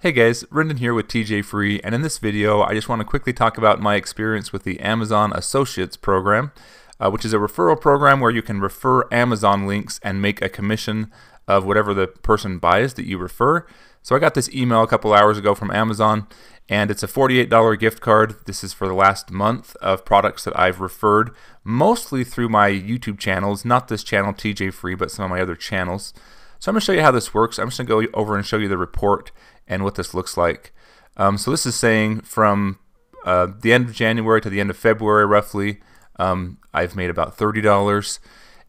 Hey guys, Brendan here with TJ Free, and in this video I just want to quickly talk about my experience with the Amazon Associates program, which is a referral program where you can refer Amazon links and make a commission of whatever the person buys that you refer. So I got this email a couple hours ago from Amazon, and it's a $48 gift card. This is for the last month of products that I've referred, mostly through my YouTube channels, not this channel TJ Free, but some of my other channels. So I'm going to show you how this works. I'm just going to go over and show you the report and what this looks like. So this is saying from the end of January to the end of February roughly, I've made about $30,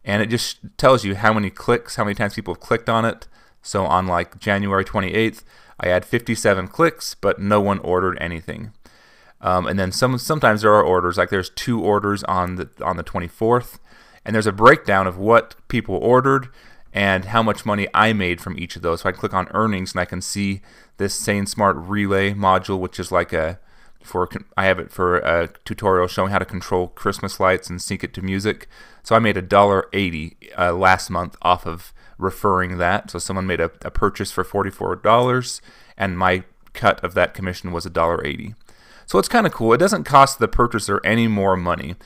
and it just tells you how many clicks, how many times people have clicked on it. So on like January 28th, I had 57 clicks, but no one ordered anything. And then sometimes there are orders, like there's 2 orders on the 24th, and there's a breakdown of what people ordered and how much money I made from each of those. So I click on earnings and I can see this Sane Smart Relay module, which is like I have it for a tutorial showing how to control Christmas lights and sync it to music. So I made $1.80 last month off of referring that. So someone made a purchase for $44, and my cut of that commission was $1.80. So it's kind of cool. It doesn't cost the purchaser any more money,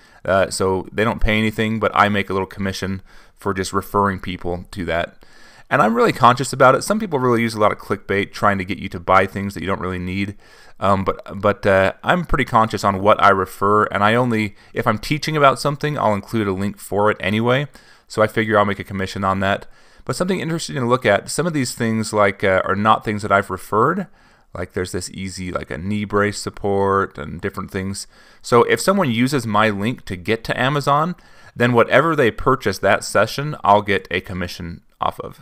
so they don't pay anything, but I make a little commission for just referring people to that. And I'm really conscious about it. Some people really use a lot of clickbait trying to get you to buy things that you don't really need. But I'm pretty conscious on what I refer, and if I'm teaching about something, I'll include a link for it anyway. So I figure I'll make a commission on that. But something interesting to look at, some of these things are not things that I've referred. Like there's this easy, like a knee brace support and different things. So if someone uses my link to get to Amazon, then whatever they purchase that session, I'll get a commission off of.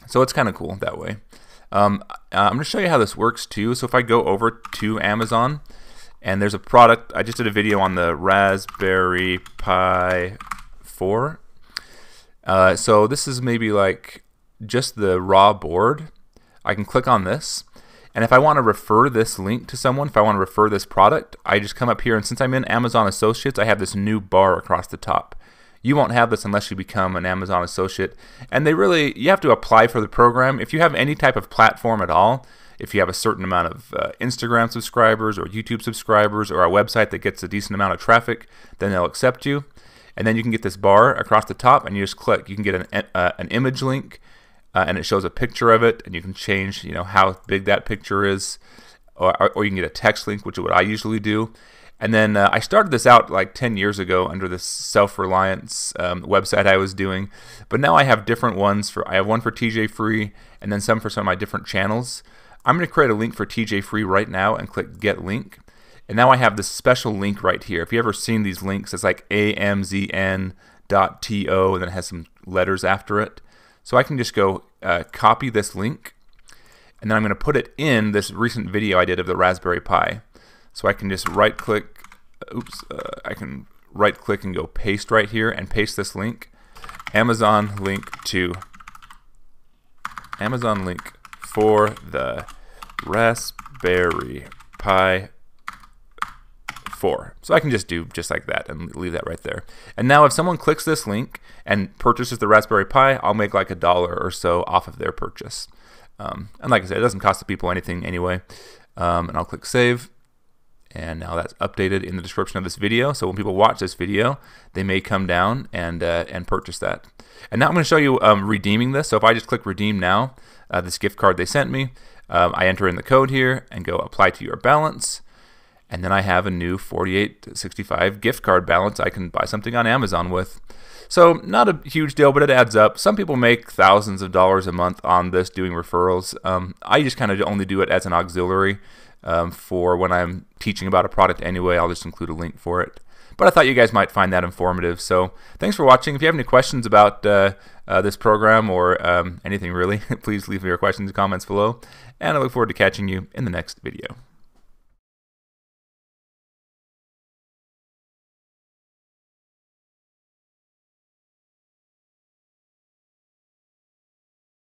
So it's kind of cool that way. I'm going to show you how this works too. So if I go over to Amazon, and there's a product, I just did a video on the Raspberry Pi 4. So this is maybe like just the raw board. I can click on this. And if I want to refer this link to someone, if I want to refer this product, I just come up here, and since I'm in Amazon Associates, I have this new bar across the top. You won't have this unless you become an Amazon Associate. And you have to apply for the program. If you have any type of platform at all, if you have a certain amount of Instagram subscribers or YouTube subscribers or a website that gets a decent amount of traffic, then they'll accept you. And then you can get this bar across the top, and you just click. You can get an image link. And it shows a picture of it, and you can change, how big that picture is, or you can get a text link, which is what I usually do. And then I started this out like 10 years ago under this self-reliance website I was doing, but now I have different ones. I have one for TJ Free, and then some for some of my different channels. I'm going to create a link for TJ Free right now and click Get Link. And now I have this special link right here. If you've ever seen these links, it's like amzn.to, and then it has some letters after it. So I can just go copy this link, and then I'm going to put it in this recent video I did of the Raspberry Pi. So I can just right-click, I can right-click and go paste right here and paste this link. Amazon link for the Raspberry Pi 4. So I can just do just like that and leave that right there. And now if someone clicks this link and purchases the Raspberry Pi, I'll make like $1 or so off of their purchase. And like I said, it doesn't cost the people anything anyway. And I'll click save. And now that's updated in the description of this video. So when people watch this video, they may come down and purchase that. And now I'm going to show you redeeming this. So if I just click redeem now, this gift card they sent me, I enter in the code here and go apply to your balance. And then I have a new $48.65 gift card balance I can buy something on Amazon with. So not a huge deal, but it adds up. Some people make thousands of dollars a month on this doing referrals. I just kind of only do it as an auxiliary for when I'm teaching about a product anyway. I'll just include a link for it. But I thought you guys might find that informative. So thanks for watching. If you have any questions about this program or anything really, please leave me your questions and comments below. And I look forward to catching you in the next video.